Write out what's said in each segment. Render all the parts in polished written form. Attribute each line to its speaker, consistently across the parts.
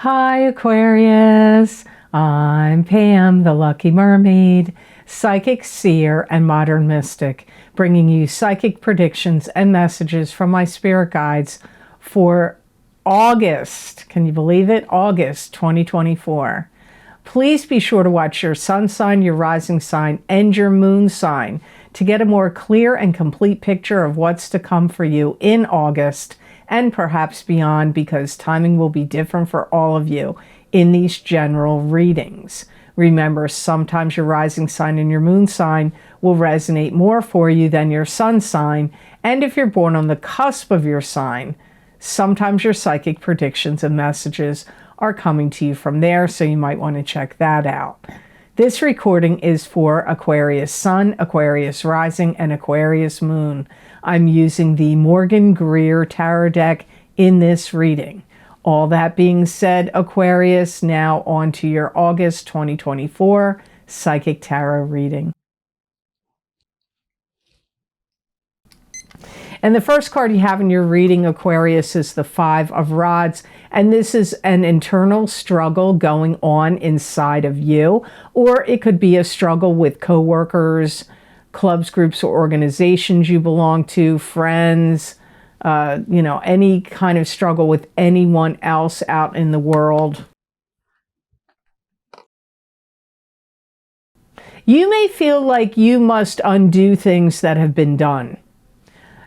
Speaker 1: Hi Aquarius, I'm Pam, the Lucky Mermaid, psychic seer and modern mystic, bringing you psychic predictions and messages from my spirit guides for August, can you believe it? August 2024. Please be sure to watch your sun sign, your rising sign, and your moon sign to get a more clear and complete picture of what's to come for you in August and perhaps beyond, because timing will be different for all of you in these general readings. Remember, sometimes your rising sign and your moon sign will resonate more for you than your sun sign, and if you're born on the cusp of your sign, sometimes your psychic predictions and messages are coming to you from there, so you might want to check that out. This recording is for Aquarius Sun, Aquarius Rising, and Aquarius Moon. I'm using the Morgan Greer Tarot deck in this reading. All that being said, Aquarius, now on to your August 2024 Psychic Tarot reading. And the first card you have in your reading, Aquarius, is the Five of Rods. And this is an internal struggle going on inside of you. Or it could be a struggle with coworkers, clubs, groups, or organizations you belong to, friends, any kind of struggle with anyone else out in the world. You may feel like you must undo things that have been done.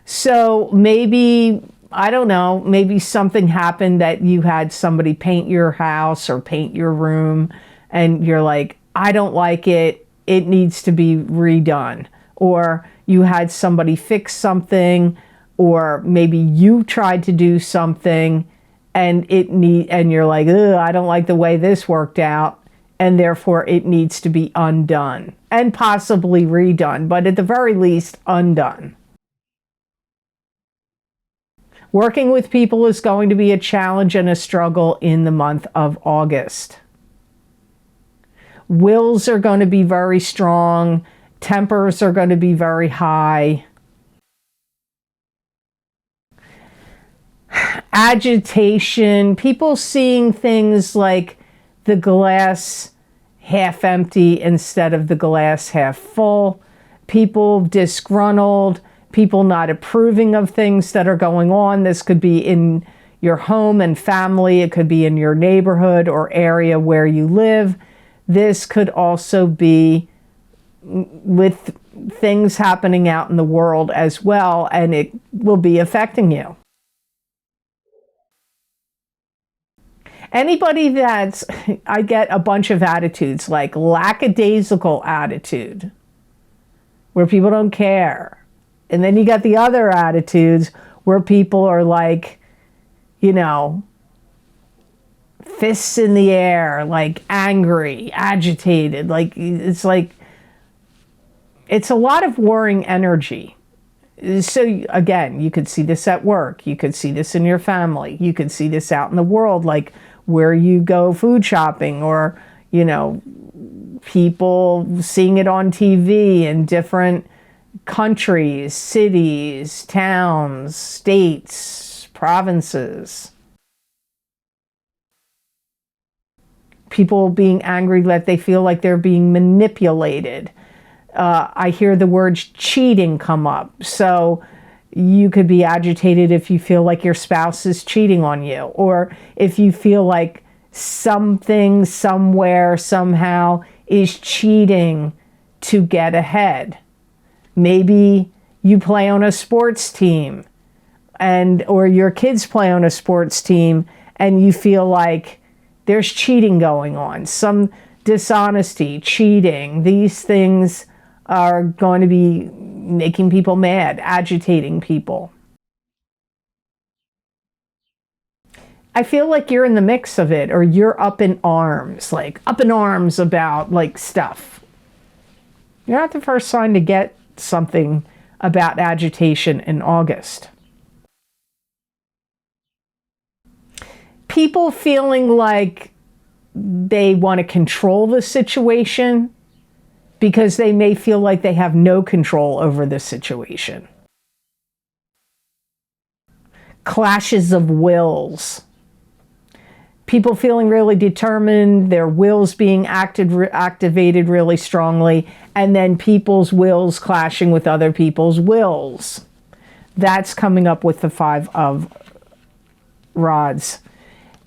Speaker 1: So maybe, I don't know, maybe something happened that you had somebody paint your house or paint your room and you're like, I don't like it, it needs to be redone. Or you had somebody fix something, or maybe you tried to do something and you're like, ugh, I don't like the way this worked out, and therefore it needs to be undone and possibly redone, but at the very least undone. Working with people is going to be a challenge and a struggle in the month of August. Wills are going to be very strong. Tempers are going to be very high. Agitation, people seeing things like the glass half empty instead of the glass half full. People disgruntled. People not approving of things that are going on. This could be in your home and family. It could be in your neighborhood or area where you live. This could also be with things happening out in the world as well, and it will be affecting you. Anybody I get a bunch of attitudes, like lackadaisical attitude, where people don't care. And then you got the other attitudes where people are like, fists in the air, like angry, agitated. It's a lot of warring energy. So again, you could see this at work. You could see this in your family. You could see this out in the world, like where you go food shopping, or, people seeing it on TV in different countries, cities, towns, states, provinces. People being angry that they feel like they're being manipulated. I hear the words cheating come up. So you could be agitated if you feel like your spouse is cheating on you, or if you feel like something, somewhere, somehow is cheating to get ahead. Maybe you play on a sports team, or your kids play on a sports team, and you feel like there's cheating going on, some dishonesty, cheating. These things are going to be making people mad, agitating people. I feel like you're in the mix of it, or you're up in arms about stuff. You're not the first sign to get something about agitation in August. People feeling like they want to control the situation because they may feel like they have no control over the situation. Clashes of wills. People feeling really determined, their wills being activated really strongly, and then people's wills clashing with other people's wills. That's coming up with the Five of Rods.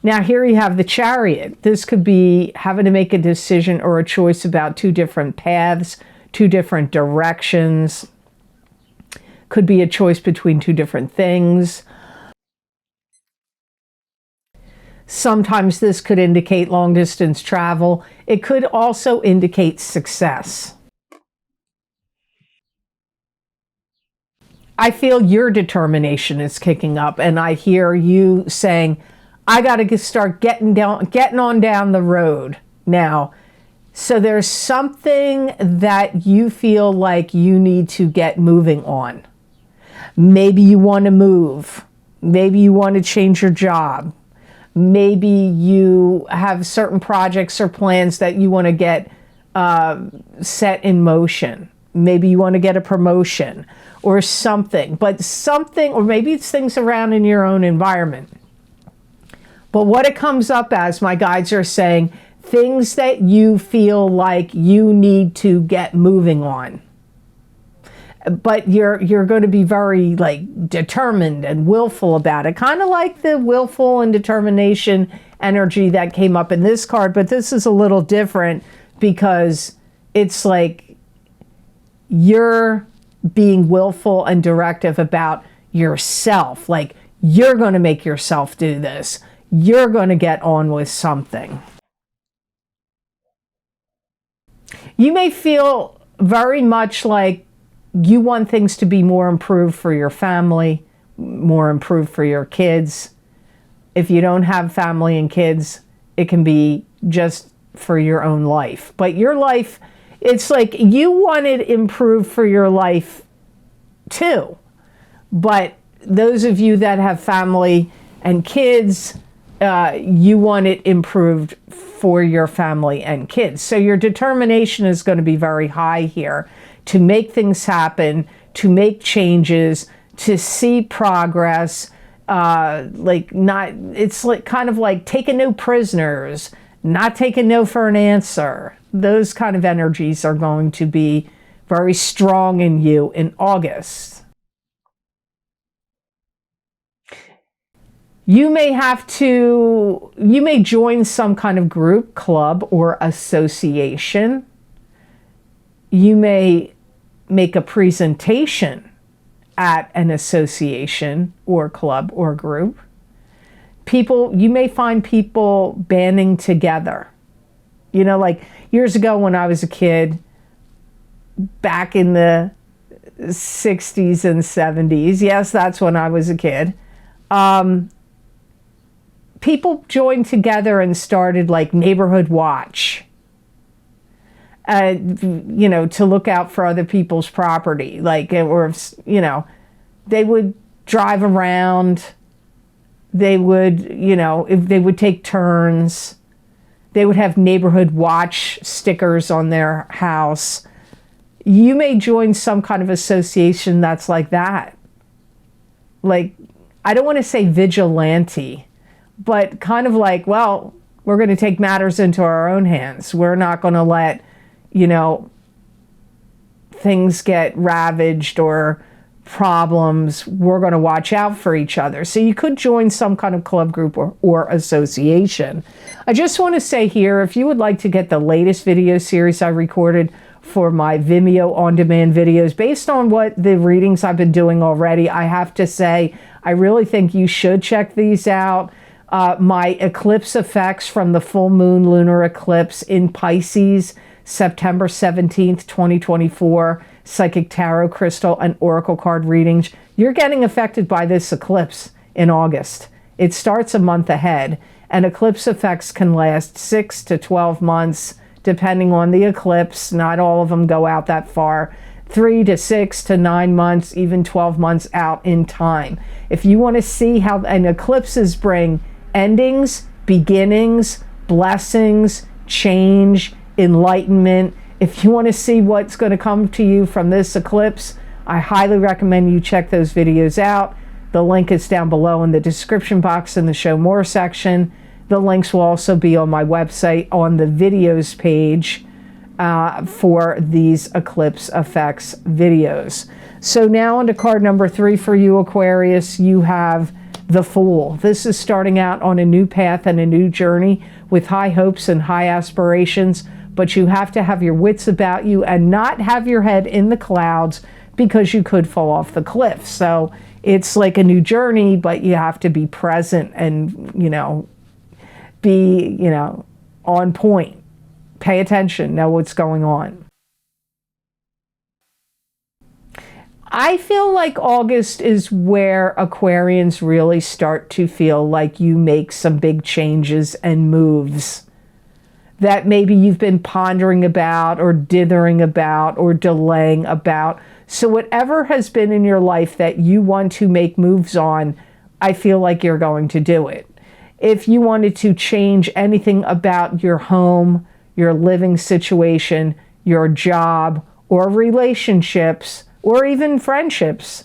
Speaker 1: Now here you have the Chariot. This could be having to make a decision or a choice about two different paths, two different directions. Could be a choice between two different things. Sometimes this could indicate long distance travel. It could also indicate success. I feel your determination is kicking up, and I hear you saying, I got to start getting on down the road now. So there's something that you feel like you need to get moving on. Maybe you want to move. Maybe you want to change your job. Maybe you have certain projects or plans that you want to get set in motion. Maybe you want to get a promotion or something. But something, or maybe it's things around in your own environment. But what it comes up as, my guides are saying, things that you feel like you need to get moving on. But you're going to be very like determined and willful about it. Kind of like the willful and determination energy that came up in this card. But this is a little different because it's like you're being willful and directive about yourself. Like you're going to make yourself do this. You're going to get on with something. You may feel very much like you want things to be more improved for your family, more improved for your kids. If you don't have family and kids, it can be just for your own life. But your life, it's like you want it improved for your life too. But those of you that have family and kids, you want it improved for your family and kids. So your determination is going to be very high here to make things happen, to make changes, to see progress. It's like kind of like taking no prisoners, not taking no for an answer. Those kind of energies are going to be very strong in you in August. You may join some kind of group, club, or association. You may make a presentation at an association or club or group. You may find people banding together. You know, like years ago when I was a kid, back in the 60s and 70s, yes, that's when I was a kid, people joined together and started like Neighborhood Watch, to look out for other people's property. They would drive around, they would, if they would take turns, they would have Neighborhood Watch stickers on their house. You may join some kind of association that's like that. Like, I don't want to say vigilante, but kind of like, well, we're going to take matters into our own hands. We're not going to let, things get ravaged or problems. We're going to watch out for each other. So you could join some kind of club group or association. I just want to say here, if you would like to get the latest video series I recorded for my Vimeo on-demand videos, based on what the readings I've been doing already, I have to say, I really think you should check these out. My eclipse effects from the full moon lunar eclipse in Pisces, September 17th, 2024, psychic tarot crystal and oracle card readings. You're getting affected by this eclipse in August. It starts a month ahead, and eclipse effects can last 6 to 12 months, depending on the eclipse. Not all of them go out that far. 3 to 6 to 9 months, even 12 months out in time. If you want to see how an eclipses bring endings, beginnings, blessings, change, enlightenment, if you want to see what's going to come to you from this eclipse, I highly recommend you check those videos out. The link is down below in the description box in the Show More section. The links will also be on my website on the videos page for these eclipse effects videos. So now on to card number 3 for you, Aquarius. You have the Fool. This is starting out on a new path and a new journey with high hopes and high aspirations, but you have to have your wits about you and not have your head in the clouds, because you could fall off the cliff. So it's like a new journey, but you have to be present and, be, on point. Pay attention, know what's going on. I feel like August is where Aquarians really start to feel like you make some big changes and moves that maybe you've been pondering about or dithering about or delaying about. So whatever has been in your life that you want to make moves on, I feel like you're going to do it. If you wanted to change anything about your home, your living situation, your job, or relationships, or even friendships,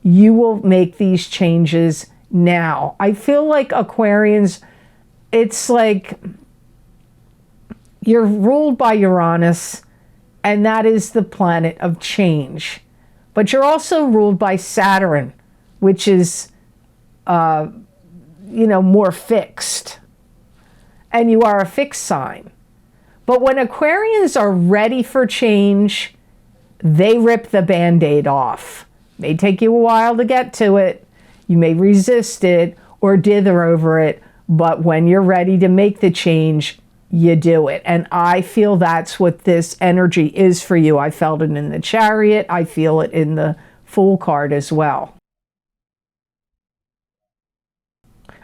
Speaker 1: you will make these changes now. I feel like Aquarians, it's like you're ruled by Uranus, and that is the planet of change. But you're also ruled by Saturn, which is, more fixed. And you are a fixed sign. But when Aquarians are ready for change, they rip the Band-Aid off. It may take you a while to get to it. You may resist it or dither over it. But when you're ready to make the change, you do it. And I feel that's what this energy is for you. I felt it in the Chariot. I feel it in the Fool card as well.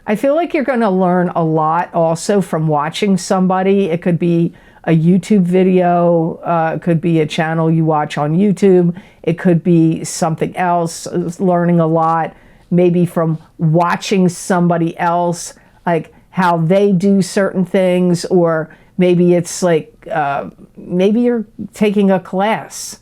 Speaker 1: I feel like you're going to learn a lot also from watching somebody. It could be a YouTube video, it could be a channel you watch on YouTube, it could be something else, learning a lot, maybe from watching somebody else, like how they do certain things, or maybe it's like, maybe you're taking a class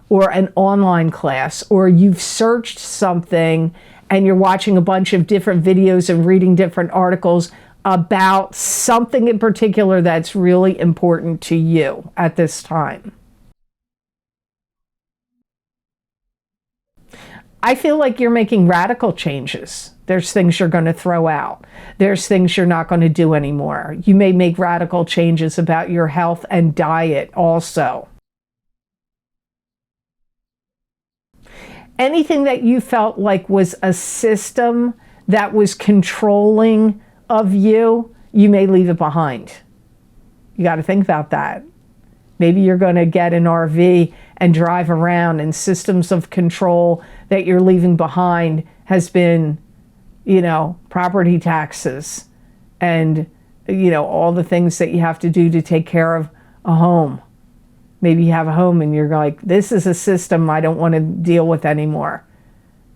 Speaker 1: or an online class, or you've searched something and you're watching a bunch of different videos and reading different articles about something in particular that's really important to you at this time. I feel like you're making radical changes. There's things you're going to throw out. There's things you're not going to do anymore. You may make radical changes about your health and diet also. Anything that you felt like was a system that was controlling of you, you may leave it behind. You got to think about that. Maybe you're going to get an RV and drive around, and systems of control that you're leaving behind has been, property taxes and, all the things that you have to do to take care of a home. Maybe you have a home and you're like, this is a system I don't want to deal with anymore.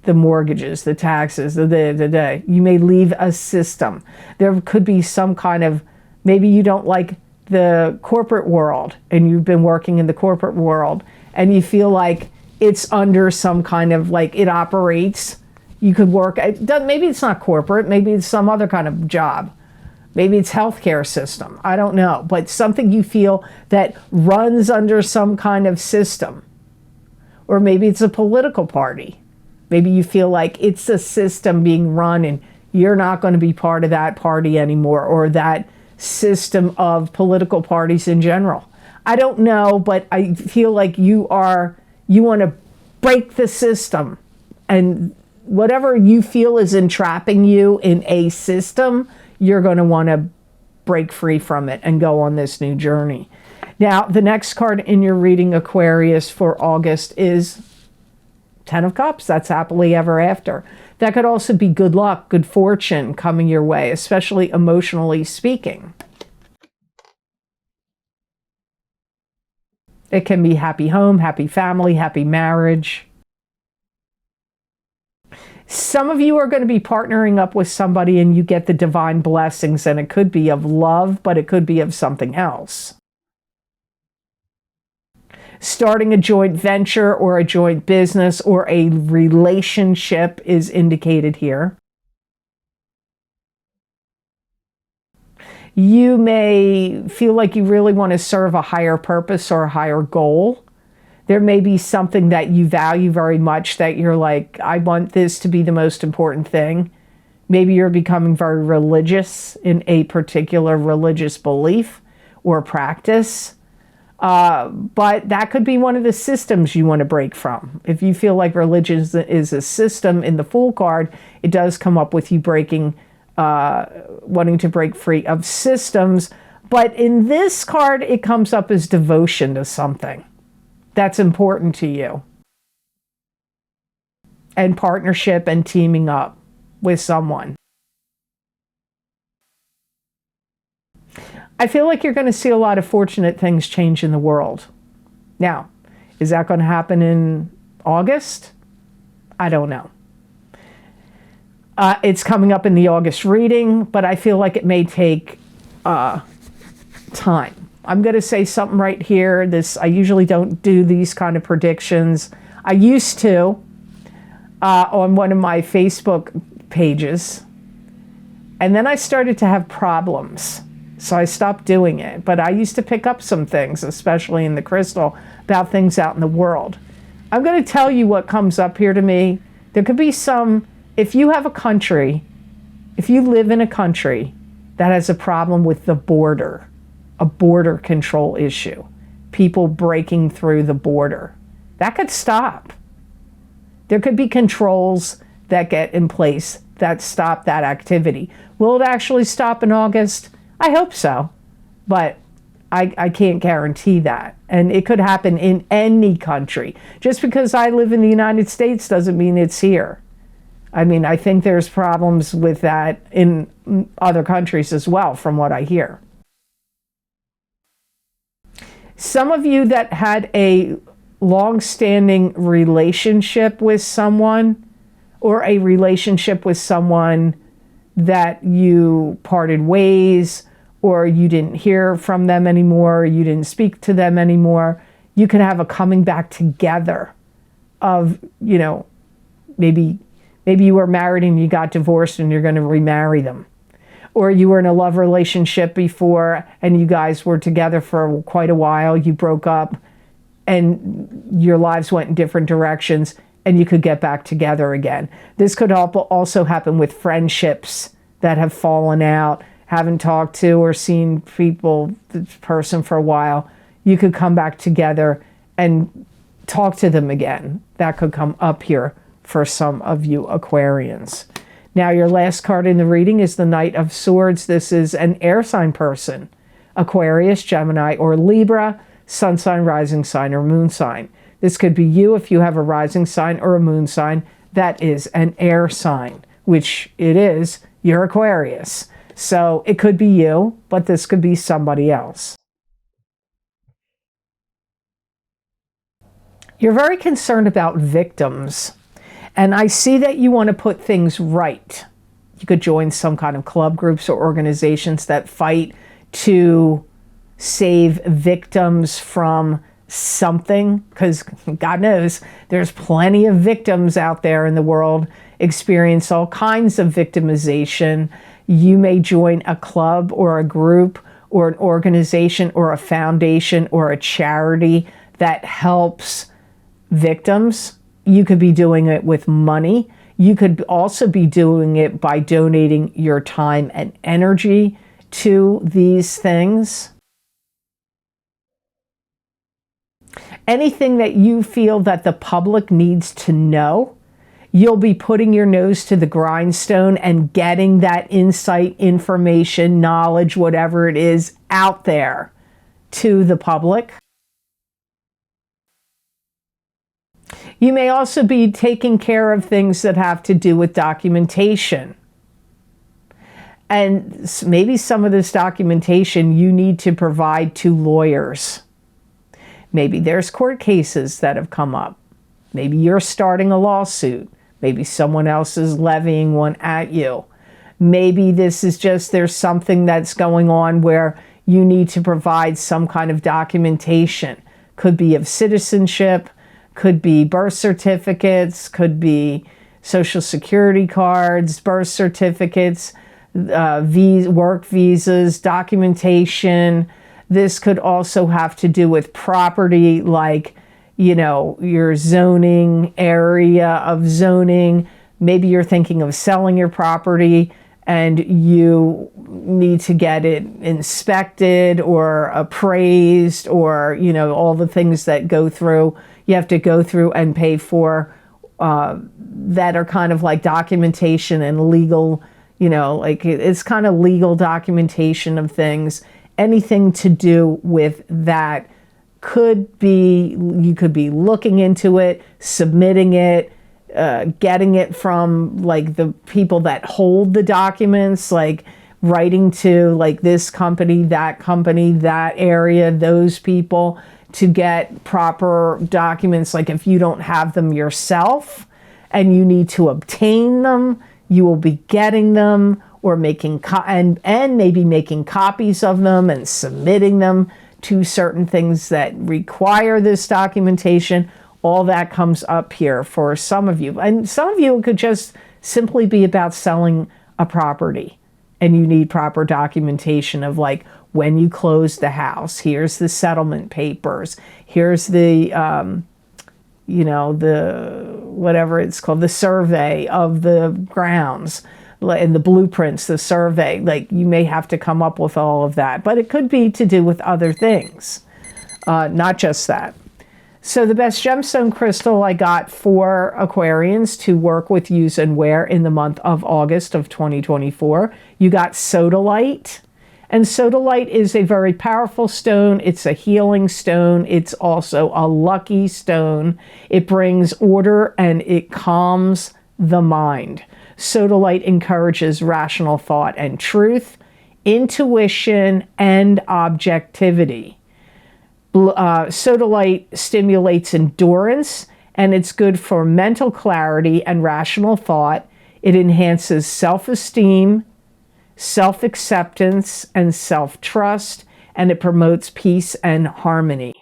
Speaker 1: The mortgages, the taxes, the. You may leave a system. There could be some kind of, maybe you don't like the corporate world and you've been working in the corporate world and you feel like it's under some kind of, like, it operates. You could work, maybe it's not corporate, maybe it's some other kind of job. Maybe it's healthcare system. I don't know. But something you feel that runs under some kind of system. Or maybe it's a political party. Maybe you feel like it's a system being run and you're not going to be part of that party anymore, or that system of political parties in general. I don't know, but I feel like you want to break the system, and whatever you feel is entrapping you in a system, you're going to want to break free from it and go on this new journey. Now, the next card in your reading, Aquarius, for August is Ten of Cups. That's happily ever after. That could also be good luck, good fortune coming your way, especially emotionally speaking. It can be happy home, happy family, happy marriage. Some of you are going to be partnering up with somebody and you get the divine blessings, and it could be of love, but it could be of something else. Starting a joint venture or a joint business or a relationship is indicated here. You may feel like you really want to serve a higher purpose or a higher goal. There may be something that you value very much that you're like, I want this to be the most important thing. Maybe you're becoming very religious in a particular religious belief or practice. But that could be one of the systems you want to break from. If you feel like religion is a system in the Fool card, it does come up with you wanting to break free of systems. But in this card, it comes up as devotion to something that's important to you. And partnership and teaming up with someone. I feel like you're going to see a lot of fortunate things change in the world. Now, is that going to happen in August? I don't know. It's coming up in the August reading, but I feel like it may take time. I'm going to say something right here. I usually don't do these kind of predictions. I used to on one of my Facebook pages, and then I started to have problems. So I stopped doing it. But I used to pick up some things, especially in the crystal, about things out in the world. I'm going to tell you what comes up here to me. There could be if you have a country, if you live in a country that has a problem with the border, a border control issue, people breaking through the border, that could stop. There could be controls that get in place that stop that activity. Will it actually stop in August? I hope so, but I can't guarantee that. And it could happen in any country. Just because I live in the United States doesn't mean it's here. I mean, I think there's problems with that in other countries as well, from what I hear. Some of you that had a long-standing relationship with someone, or a relationship with someone that you parted ways, or you didn't hear from them anymore, you didn't speak to them anymore, you could have a coming back together of, maybe you were married and you got divorced and you're going to remarry them. Or you were in a love relationship before and you guys were together for quite a while, you broke up and your lives went in different directions and you could get back together again. This could also happen with friendships that have fallen out, haven't talked to or seen the person for a while. You could come back together and talk to them again. That could come up here for some of you Aquarians. Now, your last card in the reading is the Knight of Swords. This is an air sign person, Aquarius, Gemini, or Libra, sun sign, rising sign, or moon sign. This could be you if you have a rising sign or a moon sign that is an air sign, which it is, you're Aquarius. So it could be you, but this could be somebody else. You're very concerned about victims. And I see that you want to put things right. You could join some kind of club groups or organizations that fight to save victims from something, because God knows there's plenty of victims out there in the world, experience all kinds of victimization. You may join a club or a group or an organization or a foundation or a charity that helps victims. You could be doing it with money. You could also be doing it by donating your time and energy to these things. Anything that you feel that the public needs to know, you'll be putting your nose to the grindstone and getting that insight, information, knowledge, whatever it is, out there to the public. You may also be taking care of things that have to do with documentation. And maybe some of this documentation you need to provide to lawyers. Maybe there's court cases that have come up. Maybe you're starting a lawsuit. Maybe someone else is levying one at you. Maybe this is just there's something that's going on where you need to provide some kind of documentation. Could be of citizenship, could be birth certificates, could be social security cards, birth certificates. work visas, documentation. This could also have to do with property, like, you know, your zoning, area of zoning. Maybe you're thinking of selling your property and you need to get it inspected or appraised, or, you know, all the things that you have to go through and pay for, that are kind of like documentation and legal, you know, like it's kind of legal documentation of things. Anything to do with that could be, you could be looking into it, submitting it, getting it from like the people that hold the documents, like writing to like this company, that area, those people, to get proper documents. Like if you don't have them yourself and you need to obtain them, you will be getting them, or making and maybe making copies of them and submitting them to certain things that require this documentation. All that comes up here for some of you. And some of you, it could just simply be about selling a property, and you need proper documentation of like when you close the house, here's the settlement papers, here's the, you know, the, whatever it's called, the survey of the grounds, and the blueprints, the survey. Like you may have to come up with all of that, but it could be to do with other things, not just that. So the best gemstone crystal I got for Aquarians to work with, use, and wear in the month of August of 2024, you got Sodalite. And Sodalite is a very powerful stone. It's a healing stone. It's also a lucky stone. It brings order and it calms the mind. Sodalite encourages rational thought and truth, intuition, and objectivity. Sodalite stimulates endurance, and it's good for mental clarity and rational thought. It enhances self-esteem, self-acceptance, and self-trust, and it promotes peace and harmony.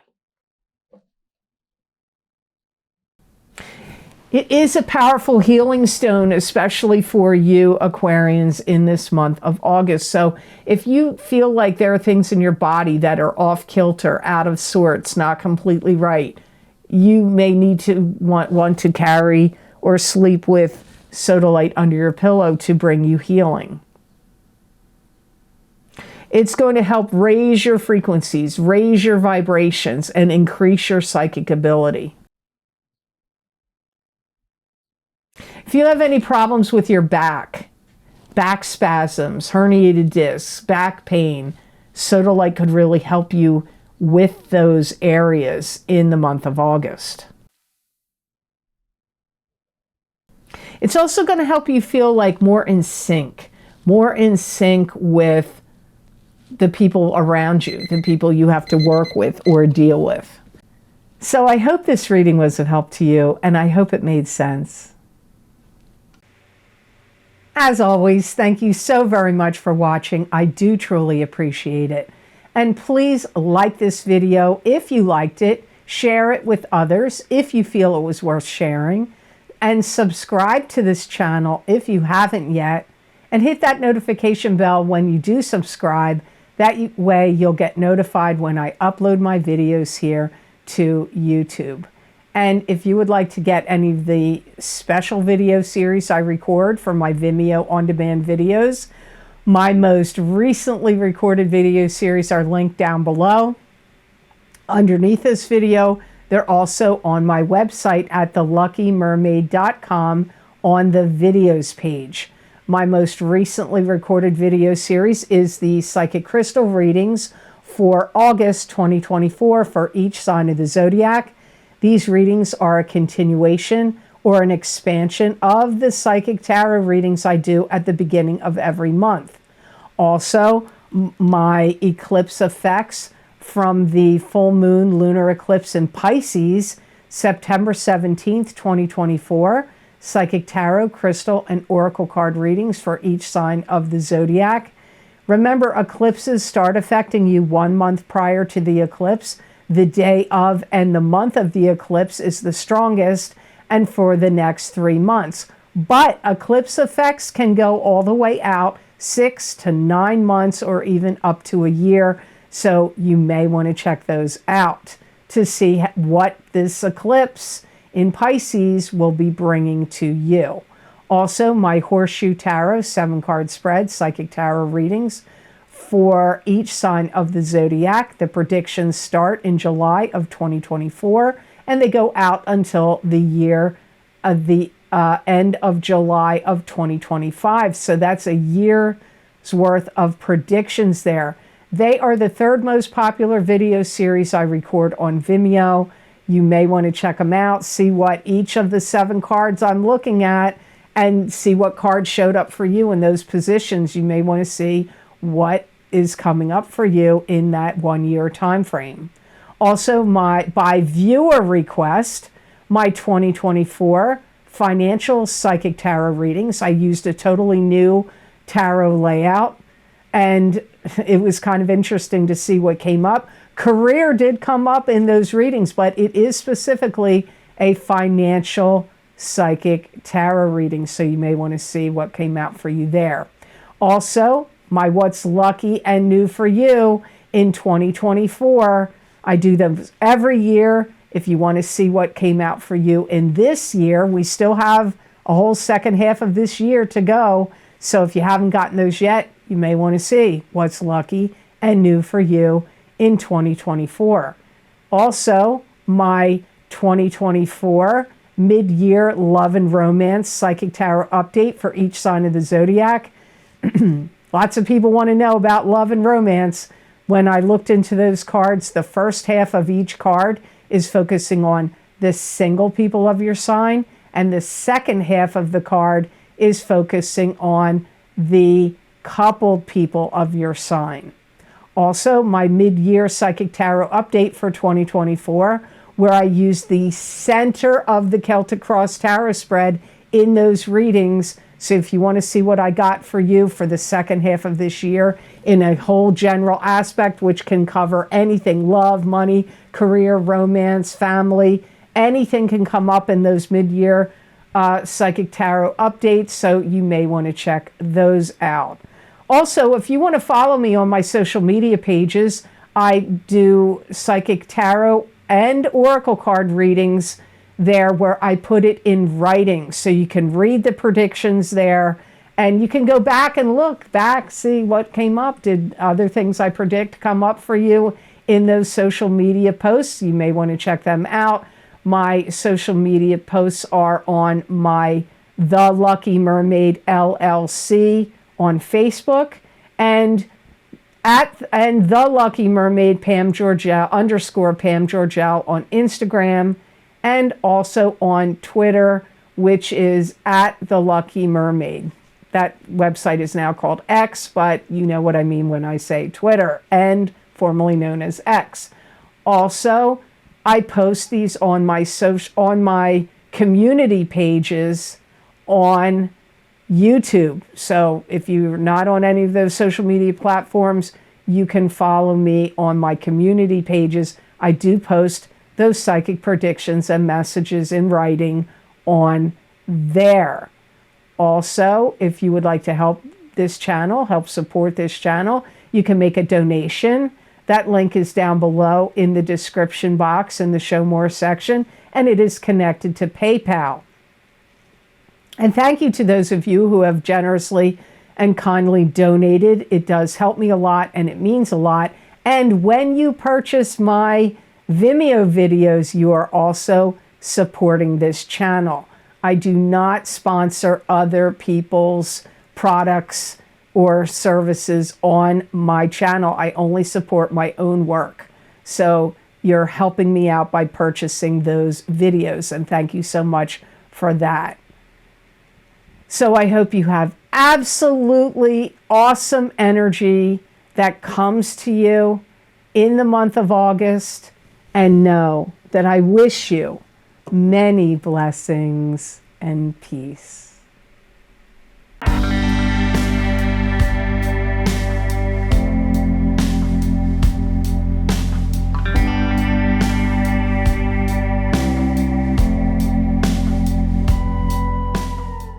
Speaker 1: It is a powerful healing stone, especially for you Aquarians in this month of August. So if you feel like there are things in your body that are off kilter, out of sorts, not completely right, you may need to want to carry or sleep with Sodalite under your pillow to bring you healing. It's going to help raise your frequencies, raise your vibrations, and increase your psychic ability. If you have any problems with your back spasms, herniated discs, back pain, Sodalite could really help you with those areas in the month of August. It's also going to help you feel like more in sync with the people around you, the people you have to work with or deal with. So I hope this reading was of help to you, and I hope it made sense. As always, thank you so very much for watching. I do truly appreciate it. And please like this video if you liked it, share it with others if you feel it was worth sharing, and subscribe to this channel if you haven't yet, and hit that notification bell when you do subscribe. That way you'll get notified when I upload my videos here to YouTube. And if you would like to get any of the special video series I record for my Vimeo on-demand videos, my most recently recorded video series are linked down below. Underneath this video, they're also on my website at theluckymermaid.com on the videos page. My most recently recorded video series is the Psychic Crystal readings for August 2024 for each sign of the zodiac. These readings are a continuation or an expansion of the Psychic Tarot readings I do at the beginning of every month. Also, my eclipse effects from the full moon lunar eclipse in Pisces, September 17th, 2024, Psychic Tarot, Crystal, and Oracle card readings for each sign of the zodiac. Remember, eclipses start affecting you 1 month prior to the eclipse. The day of and the month of the eclipse is the strongest, and for the next 3 months. But eclipse effects can go all the way out 6 to 9 months or even up to a year. So you may want to check those out to see what this eclipse in Pisces will be bringing to you. Also, my Horseshoe Tarot 7-card spread, Psychic Tarot readings for each sign of the zodiac. The predictions start in July of 2024 and they go out until the year of the end of July of 2025. So that's a year's worth of predictions there. They are the 3rd most popular video series I record on Vimeo. You may want to check them out, see what each of the 7 cards I'm looking at, and see what cards showed up for you in those positions. You may want to see what is coming up for you in that 1-year time frame. Also, by viewer request, my 2024 financial psychic tarot readings. I used a totally new tarot layout, and it was kind of interesting to see what came up. Career did come up in those readings, but it is specifically a financial psychic tarot reading, so you may want to see what came out for you there. Also, my What's Lucky and New for You in 2024. I do them every year. If you want to see what came out for you in this year, we still have a whole second half of this year to go. So if you haven't gotten those yet, you may want to see what's lucky and new for you in 2024. Also, my 2024 mid-year love and romance psychic tarot update for each sign of the zodiac. Lots of people want to know about love and romance. When I looked into those cards, the first half of each card is focusing on the single people of your sign, and the second half of the card is focusing on the coupled people of your sign. Also, my mid-year psychic tarot update for 2024, where I use the center of the Celtic Cross Tarot spread in those readings. So if you want to see what I got for you for the second half of this year in a whole general aspect, which can cover anything, love, money, career, romance, family, anything can come up in those mid-year psychic tarot updates. So you may want to check those out. Also, if you want to follow me on my social media pages, I do psychic tarot and oracle card readings there where I put it in writing. So you can read the predictions there and you can go back and look back, see what came up. Did other things I predict come up for you in those social media posts? You may want to check them out. My social media posts are on my The Lucky Mermaid LLC on Facebook and The Lucky Mermaid Pam Georgel _Pam Georgel on Instagram, and also on Twitter, which is @The Lucky Mermaid. That website is now called X, but you know what I mean when I say Twitter, and formerly known as X. Also, I post these on my community pages on YouTube. So if you're not on any of those social media platforms, you can follow me on my community pages. I do post those psychic predictions and messages in writing on there. Also, if you would like to help this channel, help support this channel, you can make a donation. That link is down below in the description box in the Show More section, and it is connected to PayPal. And thank you to those of you who have generously and kindly donated. It does help me a lot, and it means a lot. And when you purchase my Vimeo videos, you are also supporting this channel. I do not sponsor other people's products or services on my channel. I only support my own work. So you're helping me out by purchasing those videos, and thank you so much for that. So I hope you have absolutely awesome energy that comes to you in the month of August, and know that I wish you many blessings and peace.